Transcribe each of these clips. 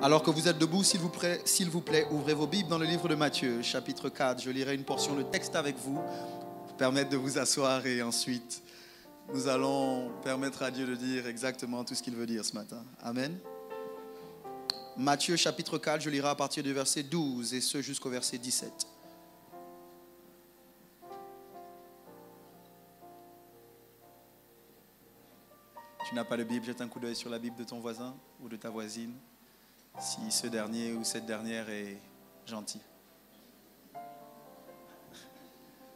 Alors que vous êtes debout, s'il vous plaît, ouvrez vos Bibles dans le livre de Matthieu, chapitre 4. Je lirai une portion de texte avec vous pour permettre de vous asseoir et ensuite nous allons permettre à Dieu de dire exactement tout ce qu'il veut dire ce matin. Amen. Matthieu chapitre 4, je lirai à partir du verset 12 et ce jusqu'au verset 17. Tu n'as pas de Bible, jette un coup d'œil sur la Bible de ton voisin ou de ta voisine, si ce dernier ou cette dernière est gentil.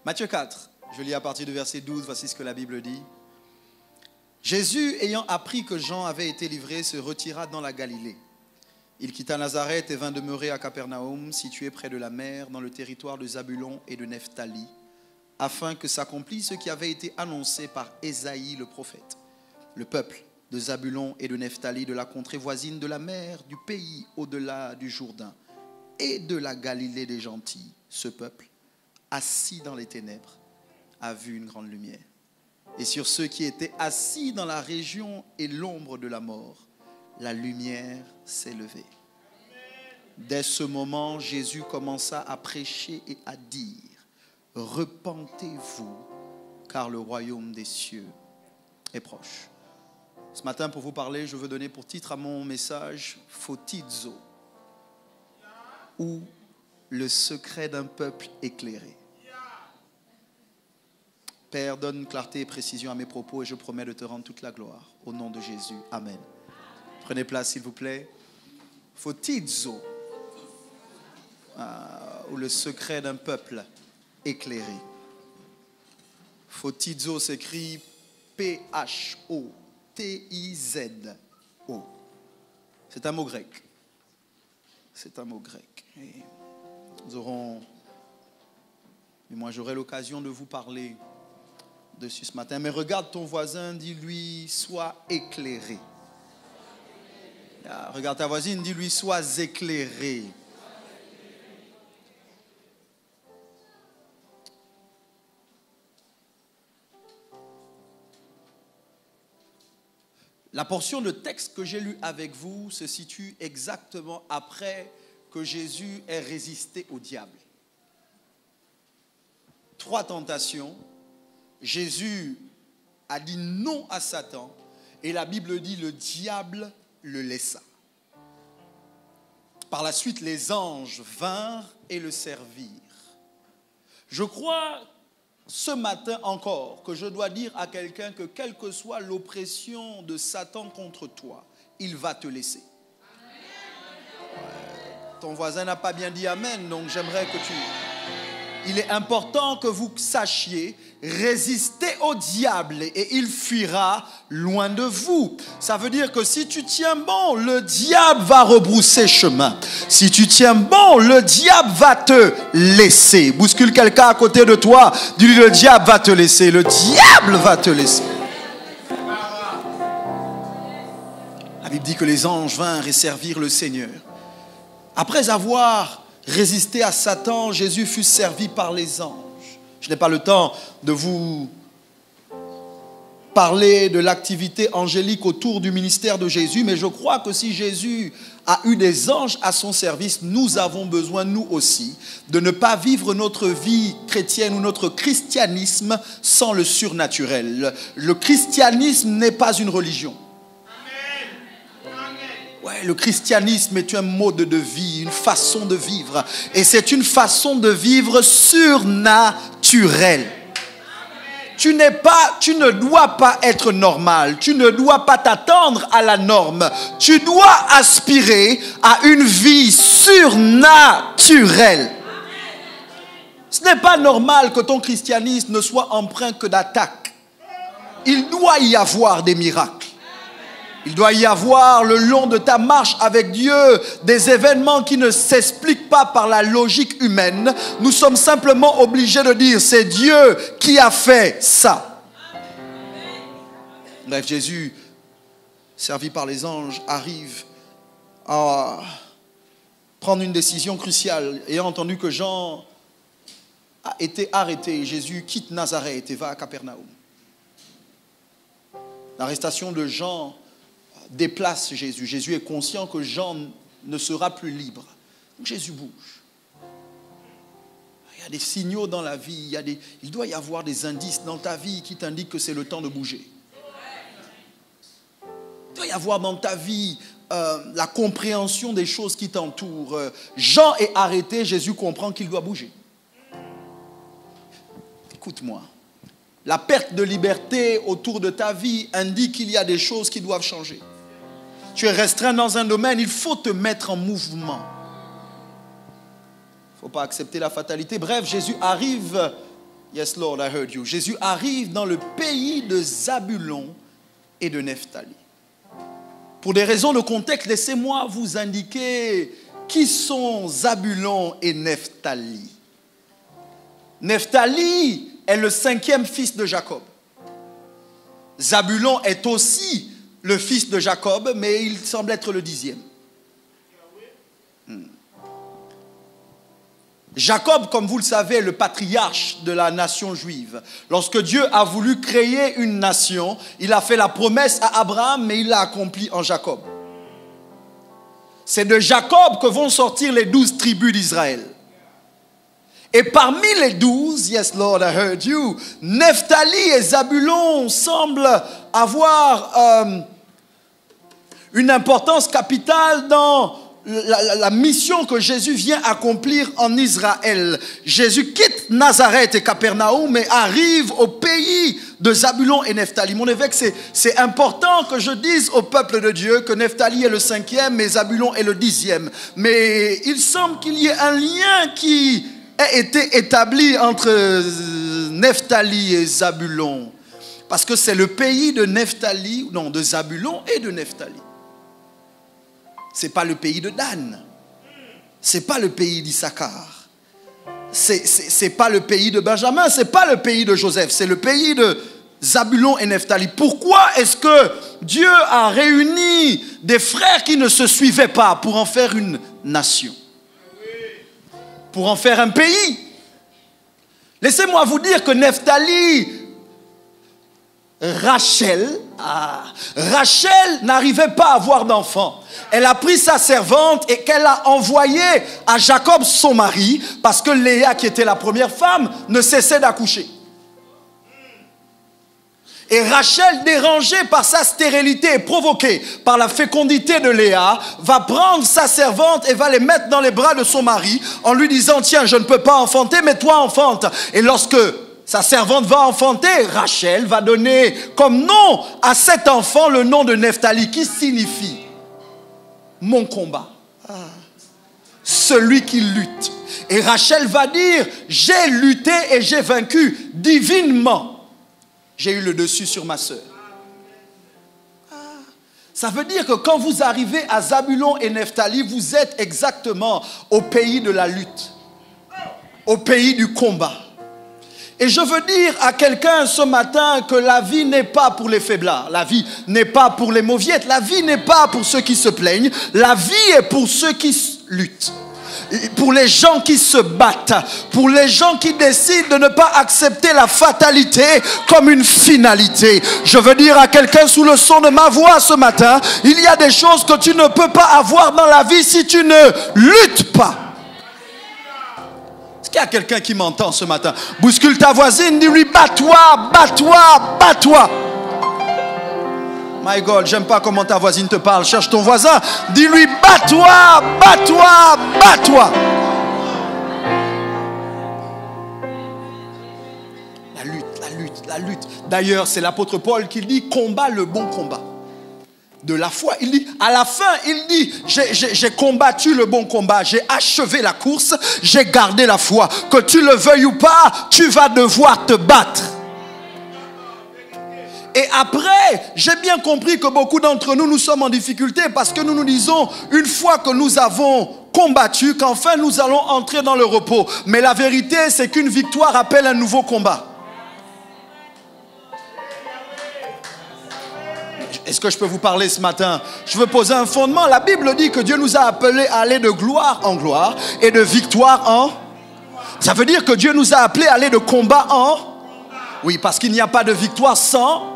Matthieu 4, je lis à partir du verset 12, voici ce que la Bible dit. Jésus, ayant appris que Jean avait été livré, se retira dans la Galilée. Il quitta Nazareth et vint demeurer à Capernaum, situé près de la mer, dans le territoire de Zabulon et de Nephtali, afin que s'accomplisse ce qui avait été annoncé par Ésaïe le prophète. Le peuple de Zabulon et de Nephtali, de la contrée voisine de la mer, du pays au-delà du Jourdain et de la Galilée des gentils, ce peuple, assis dans les ténèbres, a vu une grande lumière. Et sur ceux qui étaient assis dans la région et l'ombre de la mort, la lumière s'est levée. Dès ce moment, Jésus commença à prêcher et à dire, « Repentez-vous, car le royaume des cieux est proche. » Ce matin, pour vous parler, je veux donner pour titre à mon message « Photizo » ou « Le secret d'un peuple éclairé ». Père, donne clarté et précision à mes propos et je promets de te rendre toute la gloire. Au nom de Jésus, Amen. Prenez place, s'il vous plaît. Photizo ou le secret d'un peuple éclairé. Photizo s'écrit P-H-O. T-I-Z-O. C'est un mot grec. C'est un mot grec. Et moi j'aurai l'occasion de vous parler dessus ce matin. Mais regarde ton voisin, dis-lui, sois éclairé. Regarde ta voisine, dis-lui, sois éclairé. La portion de texte que j'ai lue avec vous se situe exactement après que Jésus ait résisté au diable. 3 tentations. Jésus a dit non à Satan et la Bible dit le diable le laissa. Par la suite, les anges vinrent et le servirent. Je crois ce matin encore que je dois dire à quelqu'un que quelle que soit l'oppression de Satan contre toi, il va te laisser. Ton voisin n'a pas bien dit amen, donc j'aimerais que tu... Il est important que vous sachiez résister au diable et il fuira loin de vous. Ça veut dire que si tu tiens bon, le diable va rebrousser chemin. Si tu tiens bon, le diable va te laisser. Bouscule quelqu'un à côté de toi, dis-lui le diable va te laisser. Le diable va te laisser. La Bible dit que les anges vinrent et servirent le Seigneur. Après avoir résisté à Satan, Jésus fut servi par les anges. Je n'ai pas le temps de vous parler de l'activité angélique autour du ministère de Jésus, mais je crois que si Jésus a eu des anges à son service, nous avons besoin, nous aussi, de ne pas vivre notre vie chrétienne ou notre christianisme sans le surnaturel. Le christianisme n'est pas une religion. Ouais, le christianisme est un mode de vie, une façon de vivre. Et c'est une façon de vivre surnaturelle. Tu ne dois pas être normal. Tu ne dois pas t'attendre à la norme. Tu dois aspirer à une vie surnaturelle. Ce n'est pas normal que ton christianisme ne soit empreint que d'attaques. Il doit y avoir des miracles. Il doit y avoir le long de ta marche avec Dieu des événements qui ne s'expliquent pas par la logique humaine. Nous sommes simplement obligés de dire c'est Dieu qui a fait ça. Bref, Jésus, servi par les anges, arrive à prendre une décision cruciale. Ayant entendu que Jean a été arrêté, Jésus quitte Nazareth et va à Capernaum. L'arrestation de Jean déplace Jésus. Jésus est conscient que Jean ne sera plus libre. Donc Jésus bouge. Il y a des signaux dans la vie, il doit y avoir des indices dans ta vie qui t'indiquent que c'est le temps de bouger. Il doit y avoir dans ta vie la compréhension des choses qui t'entourent. Jean est arrêté, Jésus comprend qu'il doit bouger. Écoute-moi, la perte de liberté autour de ta vie indique qu'il y a des choses qui doivent changer. Tu es restreint dans un domaine, il faut te mettre en mouvement. Il ne faut pas accepter la fatalité. Bref, Jésus arrive, yes Lord, I heard you. Jésus arrive dans le pays de Zabulon et de Nephtali. Pour des raisons de contexte, laissez-moi vous indiquer qui sont Zabulon et Nephtali. Nephtali est le 5e fils de Jacob. Zabulon est aussi le fils de Jacob, mais il semble être le 10e. Jacob, comme vous le savez, est le patriarche de la nation juive. Lorsque Dieu a voulu créer une nation, il a fait la promesse à Abraham, mais il l'a accomplie en Jacob. C'est de Jacob que vont sortir les 12 tribus d'Israël. Et parmi les 12, yes Lord, I heard you, Nephtali et Zabulon semblent avoir une importance capitale dans la mission que Jésus vient accomplir en Israël. Jésus quitte Nazareth et Capernaum et arrive au pays de Zabulon et Nephtali. Mon évêque, c'est important que je dise au peuple de Dieu que Nephtali est le 5e et Zabulon est le 10e. Mais il semble qu'il y ait un lien qui a été établi entre Nephtali et Zabulon. Parce que c'est le pays de Nephtali, non, de Zabulon et de Nephtali. Ce n'est pas le pays de Dan. Ce n'est pas le pays d'Issachar. Ce n'est pas le pays de Benjamin. Ce n'est pas le pays de Joseph. C'est le pays de Zabulon et Nephtali. Pourquoi est-ce que Dieu a réuni des frères qui ne se suivaient pas pour en faire une nation? Pour en faire un pays? Laissez-moi vous dire que Nephtali, Rachel n'arrivait pas à avoir d'enfant. Elle a pris sa servante et qu'elle a envoyée à Jacob, son mari, parce que Léa, qui était la première femme, ne cessait d'accoucher. Et Rachel, dérangée par sa stérilité et provoquée par la fécondité de Léa, va prendre sa servante et va les mettre dans les bras de son mari en lui disant: tiens, je ne peux pas enfanter, mais toi enfante. Et lorsque sa servante va enfanter, Rachel va donner comme nom à cet enfant le nom de Nephtali, qui signifie mon combat. Celui qui lutte. Et Rachel va dire: j'ai lutté et j'ai vaincu divinement. J'ai eu le dessus sur ma sœur. Ça veut dire que quand vous arrivez à Zabulon et Nephtali, vous êtes exactement au pays de la lutte, au pays du combat. Et je veux dire à quelqu'un ce matin que la vie n'est pas pour les faiblards, la vie n'est pas pour les mauviettes, la vie n'est pas pour ceux qui se plaignent, la vie est pour ceux qui luttent. Pour les gens qui se battent, pour les gens qui décident de ne pas accepter la fatalité comme une finalité. Je veux dire à quelqu'un sous le son de ma voix ce matin, il y a des choses que tu ne peux pas avoir dans la vie si tu ne luttes pas. Est-ce qu'il y a quelqu'un qui m'entend ce matin? Bouscule ta voisine, dis-lui: bats-toi, bats-toi, bats-toi. My God, j'aime pas comment ta voisine te parle. Cherche ton voisin, dis-lui: bats-toi, bats-toi, bats-toi. La lutte, la lutte, la lutte. D'ailleurs, c'est l'apôtre Paul qui dit: combat le bon combat de la foi. Il dit, à la fin, il dit: j'ai combattu le bon combat, j'ai achevé la course, j'ai gardé la foi. Que tu le veuilles ou pas, tu vas devoir te battre. Et après, j'ai bien compris que beaucoup d'entre nous, nous sommes en difficulté parce que nous nous disons, une fois que nous avons combattu, qu'enfin nous allons entrer dans le repos. Mais la vérité, c'est qu'une victoire appelle un nouveau combat. Est-ce que je peux vous parler ce matin? Je veux poser un fondement. La Bible dit que Dieu nous a appelés à aller de gloire en gloire et de victoire en... Ça veut dire que Dieu nous a appelés à aller de combat en... Oui, parce qu'il n'y a pas de victoire sans...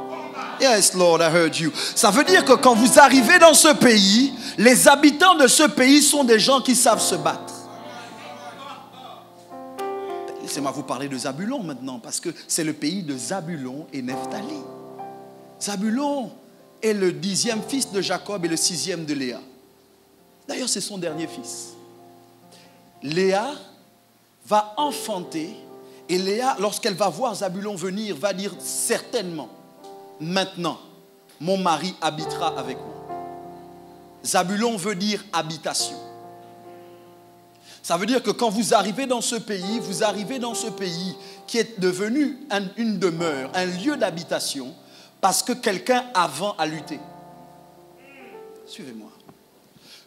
Yes, Lord, I heard you. Ça veut dire que quand vous arrivez dans ce pays, les habitants de ce pays sont des gens qui savent se battre. Laissez-moi vous parler de Zabulon maintenant, parce que c'est le pays de Zabulon et Nephtali. Zabulon est le 10e fils de Jacob et le 6e de Léa. D'ailleurs, c'est son dernier fils. Léa va enfanter, et Léa, lorsqu'elle va voir Zabulon venir, va dire certainement, maintenant, mon mari habitera avec moi. Zabulon veut dire habitation. Ça veut dire que quand vous arrivez dans ce pays, vous arrivez dans ce pays qui est devenu une demeure, un lieu d'habitation, parce que quelqu'un avant a lutté. Suivez-moi.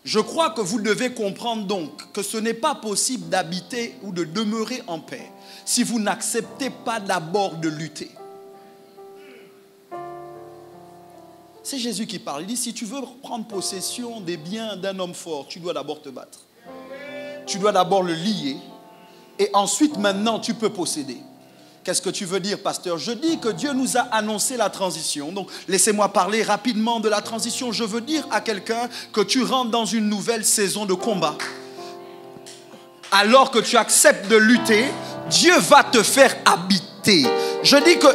Je crois que vous devez comprendre donc que ce n'est pas possible d'habiter ou de demeurer en paix si vous n'acceptez pas d'abord de lutter. C'est Jésus qui parle. Il dit, si tu veux prendre possession des biens d'un homme fort, tu dois d'abord te battre. Tu dois d'abord le lier et ensuite maintenant tu peux posséder. Qu'est-ce que tu veux dire, pasteur? Je dis que Dieu nous a annoncé la transition. Donc laissez-moi parler rapidement de la transition. Je veux dire à quelqu'un que tu rentres dans une nouvelle saison de combat. Alors que tu acceptes de lutter, Dieu va te faire habiter. Je dis que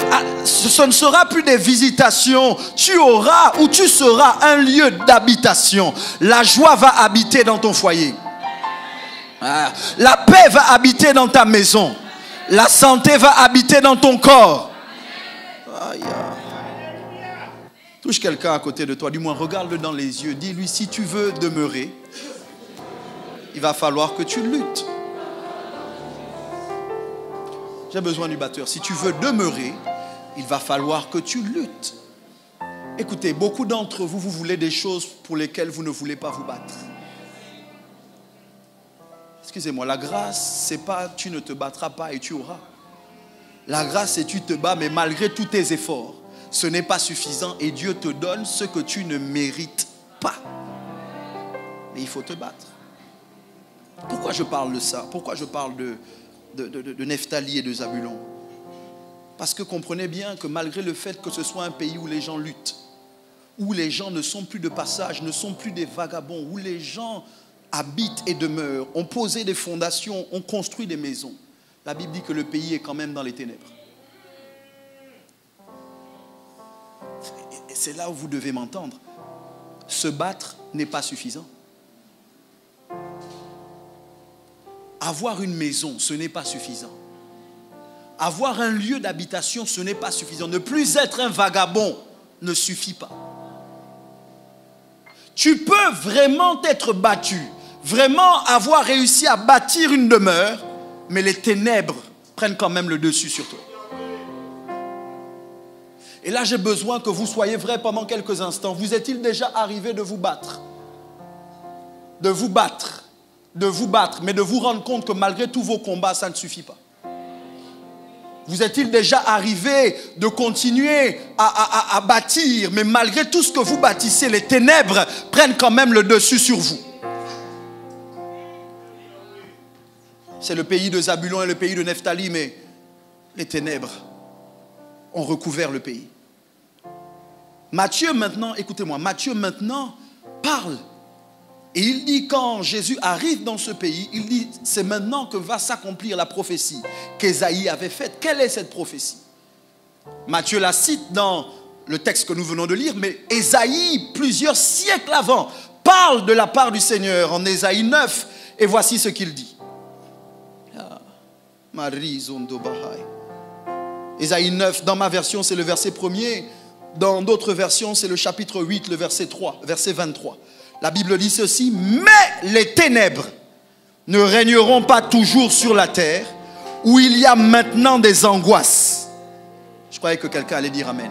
ce ne sera plus des visitations. Tu auras ou tu seras un lieu d'habitation. La joie va habiter dans ton foyer. La paix va habiter dans ta maison. La santé va habiter dans ton corps. Aïe. Touche quelqu'un à côté de toi, du moins regarde-le dans les yeux. Dis-lui, si tu veux demeurer, il va falloir que tu luttes. J'ai besoin du batteur. Si tu veux demeurer, il va falloir que tu luttes. Écoutez, beaucoup d'entre vous, vous voulez des choses pour lesquelles vous ne voulez pas vous battre. Excusez-moi, la grâce, c'est pas tu ne te battras pas et tu auras. La grâce, c'est tu te bats, mais malgré tous tes efforts, ce n'est pas suffisant et Dieu te donne ce que tu ne mérites pas. Mais il faut te battre. Pourquoi je parle de ça? Pourquoi je parle de Nephtali et de Zabulon? Parce que comprenez bien que malgré le fait que ce soit un pays où les gens luttent, où les gens ne sont plus de passage, ne sont plus des vagabonds, où les gens habitent et demeurent, ont posé des fondations, ont construit des maisons. La Bible dit que le pays est quand même dans les ténèbres. Et c'est là où vous devez m'entendre. Se battre n'est pas suffisant. Avoir une maison, ce n'est pas suffisant. Avoir un lieu d'habitation, ce n'est pas suffisant. Ne plus être un vagabond ne suffit pas. Tu peux vraiment être battu, vraiment avoir réussi à bâtir une demeure, mais les ténèbres prennent quand même le dessus sur toi. Et là, j'ai besoin que vous soyez vrai pendant quelques instants. Vous est-il déjà arrivé de vous battre? De vous battre, mais de vous rendre compte que malgré tous vos combats, ça ne suffit pas. Vous est-il déjà arrivé de continuer à bâtir, mais malgré tout ce que vous bâtissez, les ténèbres prennent quand même le dessus sur vous? C'est le pays de Zabulon et le pays de Nephtali, mais les ténèbres ont recouvert le pays. Matthieu maintenant, écoutez-moi, Matthieu maintenant parle. Et il dit, quand Jésus arrive dans ce pays, il dit, c'est maintenant que va s'accomplir la prophétie qu'Ésaïe avait faite. Quelle est cette prophétie? Matthieu la cite dans le texte que nous venons de lire, mais Ésaïe, plusieurs siècles avant, parle de la part du Seigneur en Ésaïe 9. Et voici ce qu'il dit. Ésaïe 9, dans ma version, c'est le verset 1er. Dans d'autres versions, c'est le chapitre 8, le verset 3, verset 23. La Bible dit ceci: mais les ténèbres ne régneront pas toujours sur la terre, où il y a maintenant des angoisses. Je croyais que quelqu'un allait dire amen.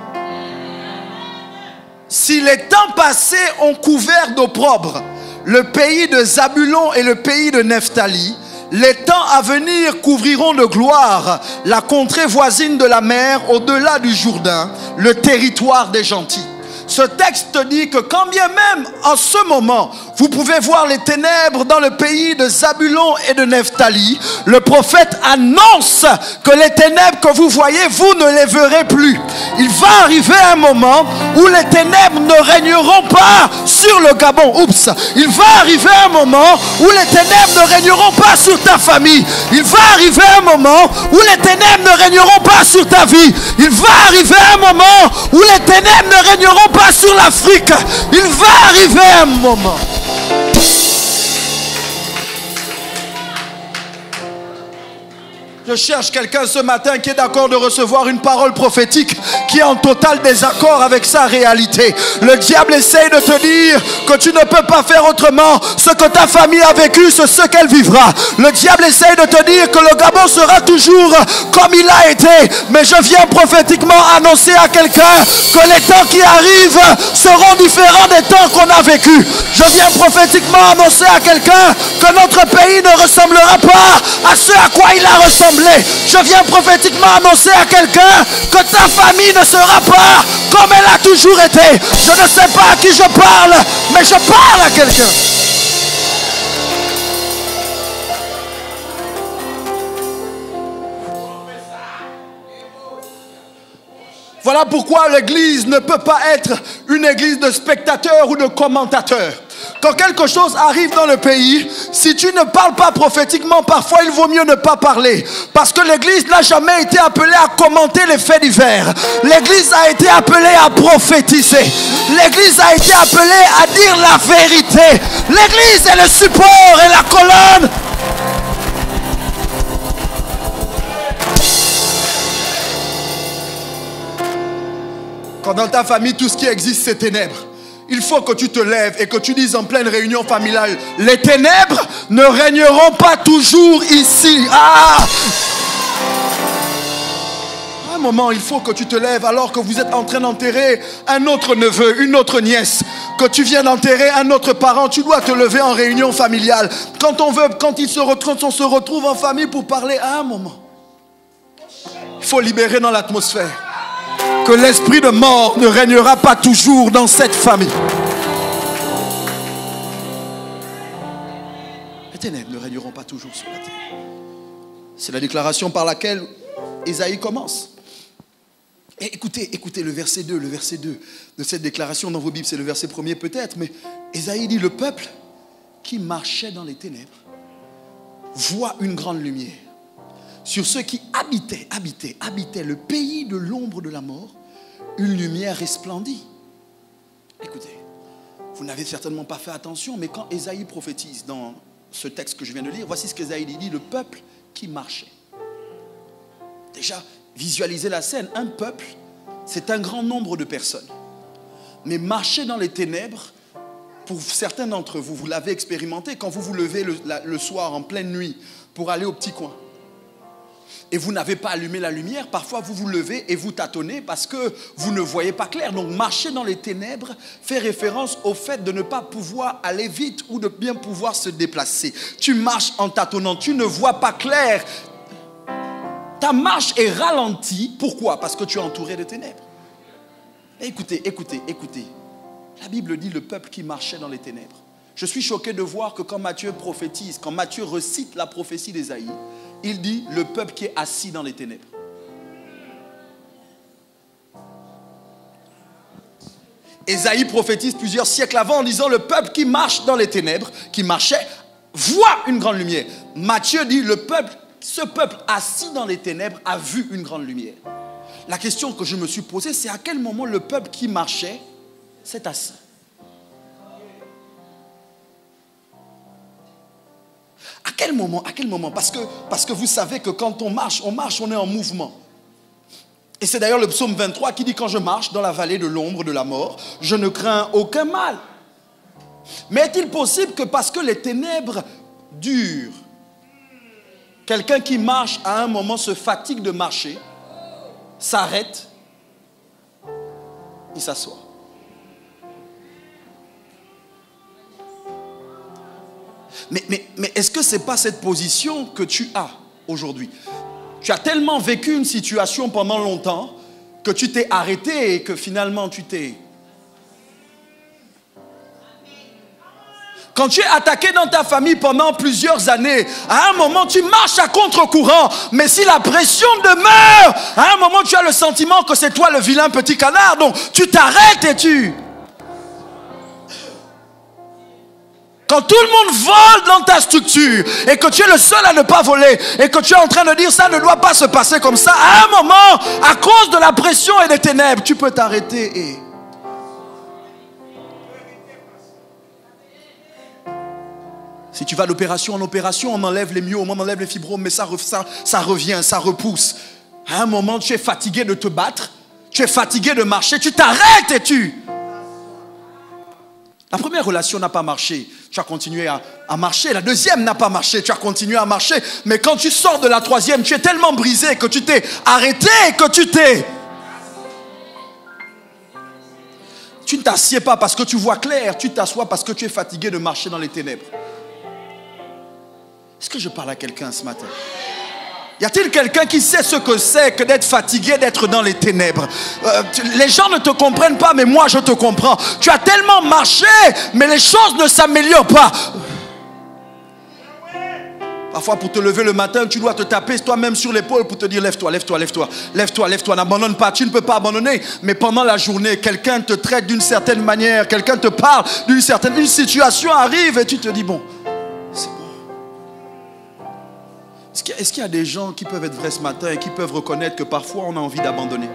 Si les temps passés ont couvert d'opprobre le pays de Zabulon et le pays de Nephtali, les temps à venir couvriront de gloire la contrée voisine de la mer, au-delà du Jourdain, le territoire des gentils. Ce texte dit que quand bien même en ce moment Vous pouvez voir les ténèbres dans le pays de Zabulon et de Nephtali. Le prophète annonce que les ténèbres que vous voyez, vous ne les verrez plus. Il va arriver un moment où les ténèbres ne régneront pas sur le Gabon. Oups. Il va arriver un moment où les ténèbres ne régneront pas sur ta famille. Il va arriver un moment où les ténèbres ne régneront pas sur ta vie. Il va arriver un moment où les ténèbres ne régneront pas sur l'Afrique. Il va arriver un moment. Je cherche quelqu'un ce matin qui est d'accord de recevoir une parole prophétique qui est en total désaccord avec sa réalité. Le diable essaye de te dire que tu ne peux pas faire autrement. Ce que ta famille a vécu, c'est ce qu'elle vivra. Le diable essaye de te dire que le Gabon sera toujours comme il a été. Mais je viens prophétiquement annoncer à quelqu'un que les temps qui arrivent seront différents des temps qu'on a vécu. Je viens prophétiquement annoncer à quelqu'un que notre pays ne ressemblera pas à ce à quoi il a ressemblé. Je viens prophétiquement annoncer à quelqu'un que ta famille ne sera pas comme elle a toujours été. Je ne sais pas à qui je parle, mais je parle à quelqu'un. Voilà pourquoi l'église ne peut pas être une église de spectateurs ou de commentateurs. Quand quelque chose arrive dans le pays, si tu ne parles pas prophétiquement, parfois il vaut mieux ne pas parler. Parce que l'église n'a jamais été appelée à commenter les faits divers. L'église a été appelée à prophétiser. L'église a été appelée à dire la vérité. L'église est le support et la colonne. Quand dans ta famille, tout ce qui existe, c'est ténèbres, il faut que tu te lèves et que tu dises en pleine réunion familiale, les ténèbres ne régneront pas toujours ici. À un moment, il faut que tu te lèves alors que vous êtes en train d'enterrer un autre neveu, une autre nièce, que tu viens d'enterrer un autre parent. Tu dois te lever en réunion familiale. Quand on se retrouve en famille pour parler à un moment, il faut libérer dans l'atmosphère que l'esprit de mort ne régnera pas toujours dans cette famille. Les ténèbres ne régneront pas toujours sur la terre. C'est la déclaration par laquelle Ésaïe commence. Et écoutez le verset 2 de cette déclaration dans vos Bibles. C'est le verset 1er peut-être, mais Ésaïe dit, le peuple qui marchait dans les ténèbres voit une grande lumière. Sur ceux qui habitaient le pays de l'ombre de la mort, une lumière resplendit. Écoutez, vous n'avez certainement pas fait attention, mais quand Ésaïe prophétise dans ce texte que je viens de lire, voici ce qu'Ésaïe dit, le peuple qui marchait. Déjà, visualisez la scène, un peuple, c'est un grand nombre de personnes. Mais marcher dans les ténèbres, pour certains d'entre vous, vous l'avez expérimenté, quand vous vous levez le soir en pleine nuit pour aller au petit coin, et vous n'avez pas allumé la lumière, parfois vous vous levez et vous tâtonnez parce que vous ne voyez pas clair. Donc marcher dans les ténèbres fait référence au fait de ne pas pouvoir aller vite ou de bien pouvoir se déplacer. Tu marches en tâtonnant, tu ne vois pas clair. Ta marche est ralentie. Pourquoi? Parce que tu es entouré de ténèbres. Écoutez. La Bible dit le peuple qui marchait dans les ténèbres. Je suis choqué de voir que quand Matthieu prophétise, quand Matthieu recite la prophétie d'Ésaïe, il dit le peuple qui est assis dans les ténèbres. Ésaïe prophétise plusieurs siècles avant en disant le peuple qui marche dans les ténèbres, qui marchait, voit une grande lumière. Matthieu dit ce peuple assis dans les ténèbres a vu une grande lumière. La question que je me suis posée, c'est à quel moment le peuple qui marchait s'est assis. À quel moment? Parce que vous savez que quand on marche, on est en mouvement. Et c'est d'ailleurs le psaume 23 qui dit, quand je marche dans la vallée de l'ombre de la mort, je ne crains aucun mal. Mais est-il possible que parce que les ténèbres durent, quelqu'un qui marche à un moment se fatigue de marcher, s'arrête, il s'assoit? Mais est-ce que ce n'est pas cette position que tu as aujourd'hui? Tu as tellement vécu une situation pendant longtemps que tu t'es arrêté et que finalement tu t'es... Quand tu es attaqué dans ta famille pendant plusieurs années, à un moment tu marches à contre-courant. Mais si la pression demeure, à un moment tu as le sentiment que c'est toi le vilain petit canard. Donc tu t'arrêtes et tu... Quand tout le monde vole dans ta structure et que tu es le seul à ne pas voler et que tu es en train de dire ça ne doit pas se passer comme ça, à un moment, à cause de la pression et des ténèbres, tu peux t'arrêter et... Si tu vas d'opération en opération, on enlève les myomes, on enlève les fibromes, mais ça revient, ça repousse. À un moment, tu es fatigué de te battre, tu es fatigué de marcher, tu t'arrêtes et tu... La première relation n'a pas marché, tu as continué à marcher. La deuxième n'a pas marché, tu as continué à marcher. Mais quand tu sors de la troisième, tu es tellement brisé que tu t'es arrêté et que tu t'es... Tu ne t'assieds pas parce que tu vois clair, tu t'assois parce que tu es fatigué de marcher dans les ténèbres. Est-ce que je parle à quelqu'un ce matin? Y a-t-il quelqu'un qui sait ce que c'est que d'être fatigué, d'être dans les ténèbres? Les gens ne te comprennent pas, mais moi je te comprends. Tu as tellement marché, mais les choses ne s'améliorent pas. Parfois pour te lever le matin, tu dois te taper toi-même sur l'épaule pour te dire lève-toi, lève-toi, lève-toi, lève-toi, lève-toi, n'abandonne pas, tu ne peux pas abandonner. Mais pendant la journée, quelqu'un te traite d'une certaine manière, quelqu'un te parle d'une certaine... Une situation arrive et tu te dis bon, c'est bon. Est-ce qu'il y a des gens qui peuvent être vrais ce matin et qui peuvent reconnaître que parfois on a envie d'abandonner?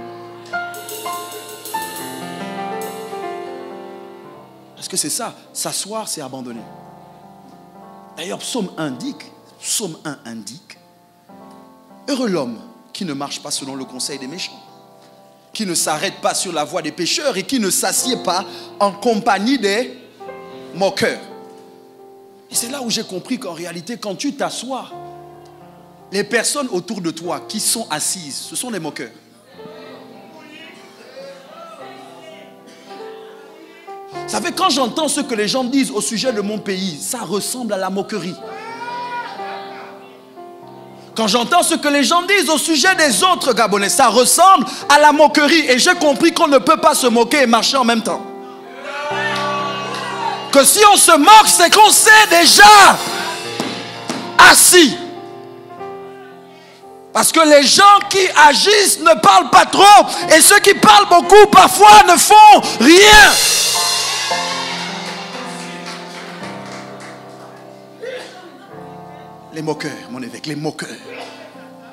Parce que c'est ça, s'asseoir c'est abandonner. D'ailleurs Psaume 1 indique, heureux l'homme qui ne marche pas selon le conseil des méchants, qui ne s'arrête pas sur la voie des pécheurs et qui ne s'assied pas en compagnie des moqueurs. Et c'est là où j'ai compris qu'en réalité quand tu t'assois, les personnes autour de toi qui sont assises, ce sont les moqueurs. Vous savez, quand j'entends ce que les gens disent au sujet de mon pays, ça ressemble à la moquerie. Quand j'entends ce que les gens disent au sujet des autres Gabonais, ça ressemble à la moquerie. Et j'ai compris qu'on ne peut pas se moquer et marcher en même temps. Que si on se moque, c'est qu'on s'est déjà assis. Parce que les gens qui agissent ne parlent pas trop. Et ceux qui parlent beaucoup, parfois, ne font rien. Les moqueurs, mon évêque, les moqueurs.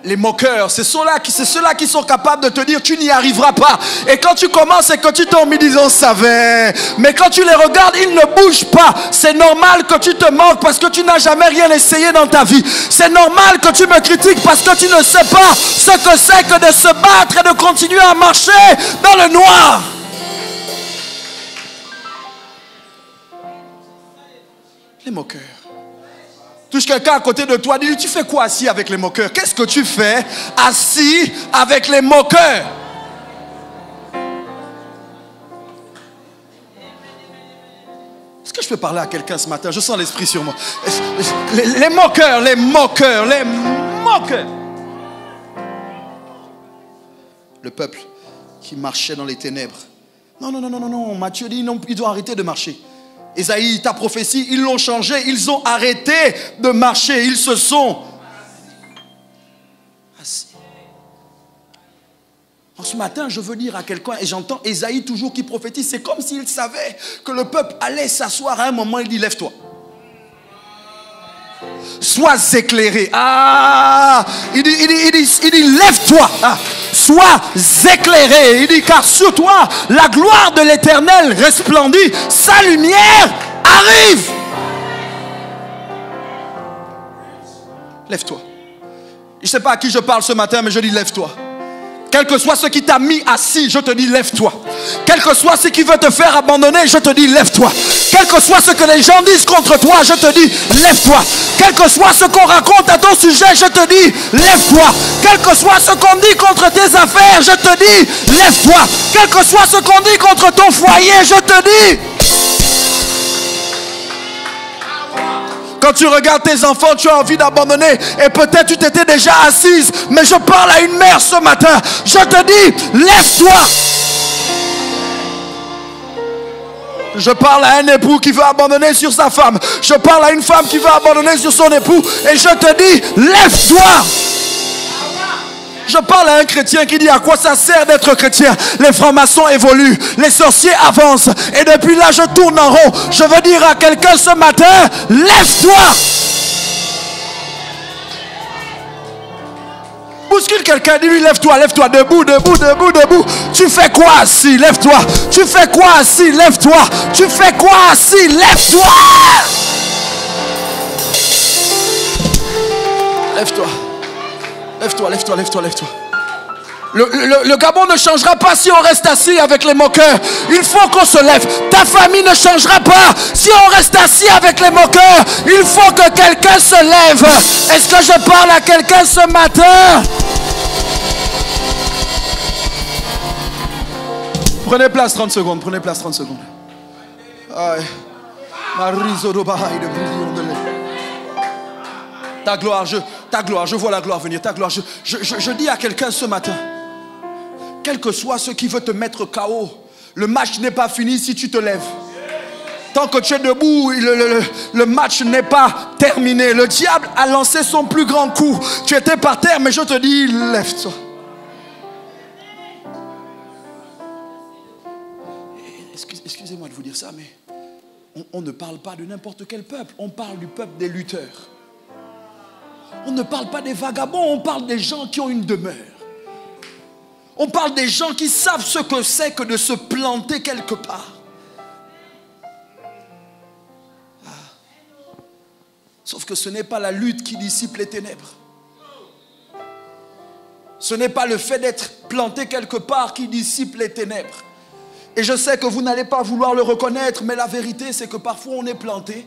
Les moqueurs, c'est ceux-là qui sont capables de te dire tu n'y arriveras pas. Et quand tu commences et que tu tombes, ils disent on savait. Mais quand tu les regardes, ils ne bougent pas. C'est normal que tu te moques parce que tu n'as jamais rien essayé dans ta vie. C'est normal que tu me critiques parce que tu ne sais pas ce que c'est que de se battre et de continuer à marcher dans le noir. Les moqueurs. Touche quelqu'un à côté de toi, dis-lui, tu fais quoi assis avec les moqueurs? Qu'est-ce que tu fais assis avec les moqueurs? Est-ce que je peux parler à quelqu'un ce matin? Je sens l'esprit sur moi. Les moqueurs, les moqueurs, les moqueurs. Le peuple qui marchait dans les ténèbres. Non, Matthieu dit, non, ils doivent arrêter de marcher. Esaïe, ta prophétie, ils l'ont changé, ils ont arrêté de marcher, ils se sont assis. En ce matin, je veux dire à quelqu'un, et j'entends Esaïe toujours qui prophétise, c'est comme s'il savait que le peuple allait s'asseoir à un moment, il dit lève-toi. Sois éclairé. Il dit lève-toi. Sois éclairé. Il dit car sur toi la gloire de l'Éternel resplendit. Sa lumière arrive. Lève-toi. Je ne sais pas à qui je parle ce matin, mais je dis lève-toi. Quel que soit ce qui t'a mis assis, je te dis lève-toi. Quel que soit ce qui veut te faire abandonner, je te dis lève-toi. Quel que soit ce que les gens disent contre toi, je te dis lève-toi. Quel que soit ce qu'on raconte à ton sujet, je te dis lève-toi. Quel que soit ce qu'on dit contre tes affaires, je te dis lève-toi. Quel que soit ce qu'on dit contre ton foyer, je te dis. Quand tu regardes tes enfants, tu as envie d'abandonner. Et peut-être tu t'étais déjà assise. Mais je parle à une mère ce matin. Je te dis, lève-toi. Je parle à un époux qui veut abandonner sur sa femme. Je parle à une femme qui veut abandonner sur son époux. Et je te dis, lève-toi. Je parle à un chrétien qui dit à quoi ça sert d'être chrétien. Les francs-maçons évoluent, les sorciers avancent. Et depuis là, je tourne en rond. Je veux dire à quelqu'un ce matin, lève-toi. Bouscule quelqu'un, dis-lui lève-toi, lève-toi, debout, debout, debout, debout. Tu fais quoi assis? Lève-toi. Tu fais quoi assis? Lève-toi. Tu fais quoi assis? Lève-toi. Lève-toi. Lève-toi, lève-toi, lève-toi, lève-toi. Le Gabon ne changera pas si on reste assis avec les moqueurs. Il faut qu'on se lève. Ta famille ne changera pas si on reste assis avec les moqueurs. Il faut que quelqu'un se lève. Est-ce que je parle à quelqu'un ce matin? Prenez place 30 secondes. Prenez place 30 secondes. Ta gloire, je vois la gloire venir. Ta gloire, je dis à quelqu'un ce matin, quel que soit ce qui veut te mettre KO, le match n'est pas fini si tu te lèves. Tant que tu es debout, le match n'est pas terminé. Le diable a lancé son plus grand coup. Tu étais par terre, mais je te dis, lève-toi. Excusez-moi de vous dire ça, mais on ne parle pas de n'importe quel peuple. On parle du peuple des lutteurs. On ne parle pas des vagabonds, on parle des gens qui ont une demeure. On parle des gens qui savent ce que c'est que de se planter quelque part. Sauf que ce n'est pas la lutte qui dissipe les ténèbres. Ce n'est pas le fait d'être planté quelque part qui dissipe les ténèbres. Et je sais que vous n'allez pas vouloir le reconnaître, mais la vérité c'est que parfois on est planté.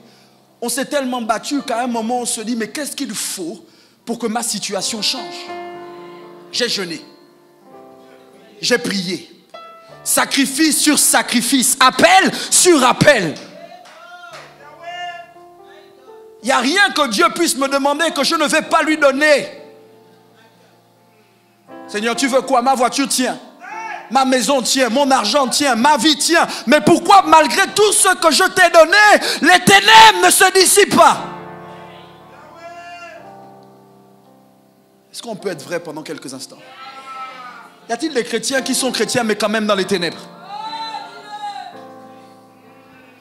On s'est tellement battu qu'à un moment on se dit, mais qu'est-ce qu'il faut pour que ma situation change? J'ai jeûné. J'ai prié. Sacrifice sur sacrifice. Appel sur appel. Il n'y a rien que Dieu puisse me demander que je ne vais pas lui donner. Seigneur, tu veux quoi? Ma voiture tient. Ma maison tient, mon argent tient, ma vie tient. Mais pourquoi malgré tout ce que je t'ai donné, les ténèbres ne se dissipent pas? Est-ce qu'on peut être vrai pendant quelques instants? Y a-t-il des chrétiens qui sont chrétiens mais quand même dans les ténèbres?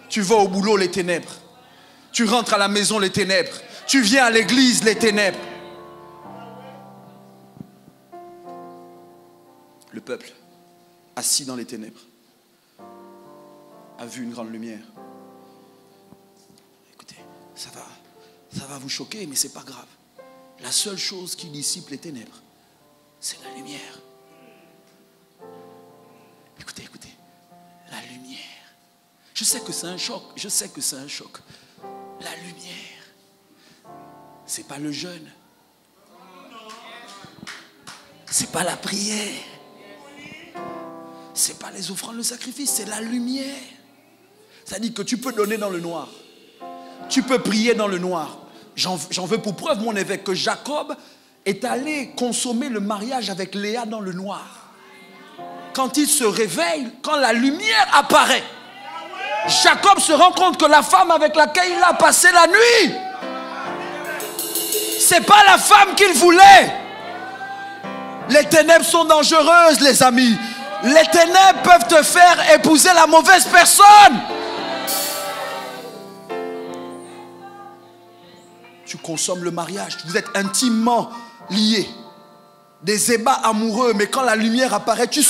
Tu vas au boulot, les ténèbres. Tu rentres à la maison, les ténèbres. Tu viens à l'église, les ténèbres. Le peuple assis dans les ténèbres a vu une grande lumière. Écoutez, ça va vous choquer, mais c'est pas grave. La seule chose qui dissipe les ténèbres, c'est la lumière. Écoutez, la lumière. Je sais que c'est un choc, La lumière, c'est pas le jeûne, c'est pas la prière. C'est pas les offrandes, le sacrifice, c'est la lumière. Ça dit que tu peux donner dans le noir. Tu peux prier dans le noir. J'en veux pour preuve, mon évêque, que Jacob est allé consommer le mariage avec Léa dans le noir. Quand il se réveille, quand la lumière apparaît, Jacob se rend compte que la femme avec laquelle il a passé la nuit, c'est pas la femme qu'il voulait. Les ténèbres sont dangereuses, les amis. Les ténèbres peuvent te faire épouser la mauvaise personne. Tu consommes le mariage, vous êtes intimement liés. Des ébats amoureux, mais quand la lumière apparaît, tu...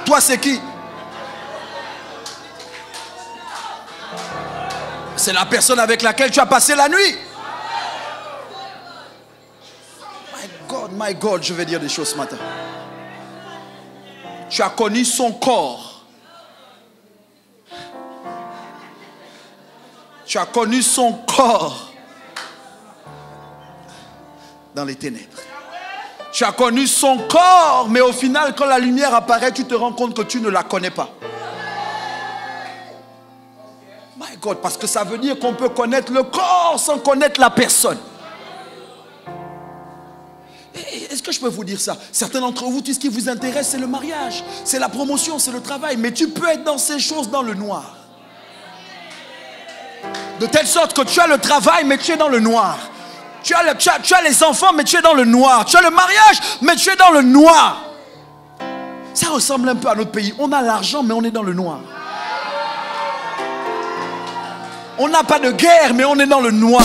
Toi, c'est qui? C'est la personne avec laquelle tu as passé la nuit. My God, je vais dire des choses ce matin. Tu as connu son corps. Tu as connu son corps dans les ténèbres. Tu as connu son corps, mais au final, quand la lumière apparaît, tu te rends compte que tu ne la connais pas. My God, parce que ça veut dire qu'on peut connaître le corps sans connaître la personne. Est-ce que je peux vous dire ça? Certains d'entre vous, tout ce qui vous intéresse, c'est le mariage, c'est la promotion, c'est le travail. Mais tu peux être dans ces choses dans le noir. De telle sorte que tu as le travail, mais tu es dans le noir. Tu as les enfants, mais tu es dans le noir. Tu as le mariage, mais tu es dans le noir. Ça ressemble un peu à notre pays. On a l'argent, mais on est dans le noir. On n'a pas de guerre, mais on est dans le noir.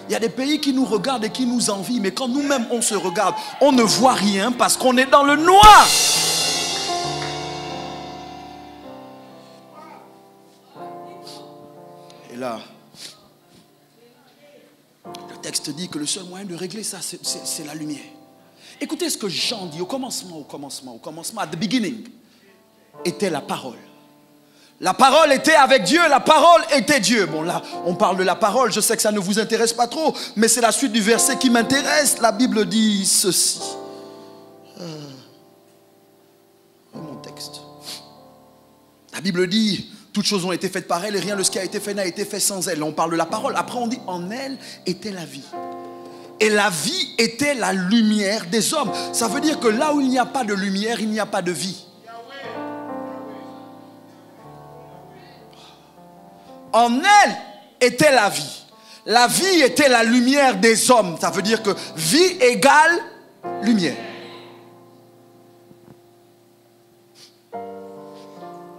Il y a des pays qui nous regardent et qui nous envient, mais quand nous-mêmes on se regarde, on ne voit rien parce qu'on est dans le noir. Et là, le texte dit que le seul moyen de régler ça, c'est la lumière. Écoutez ce que Jean dit au commencement, at the beginning, était la parole. La parole était avec Dieu, la parole était Dieu. Bon là, on parle de la parole, je sais que ça ne vous intéresse pas trop, mais c'est la suite du verset qui m'intéresse. La Bible dit ceci. Mon texte. La Bible dit, toutes choses ont été faites par elle et rien de ce qui a été fait n'a été fait sans elle. On parle de la parole. Après on dit, en elle était la vie. Et la vie était la lumière des hommes. Ça veut dire que là où il n'y a pas de lumière, il n'y a pas de vie. En elle était la vie. La vie était la lumière des hommes. Ça veut dire que vie égale lumière.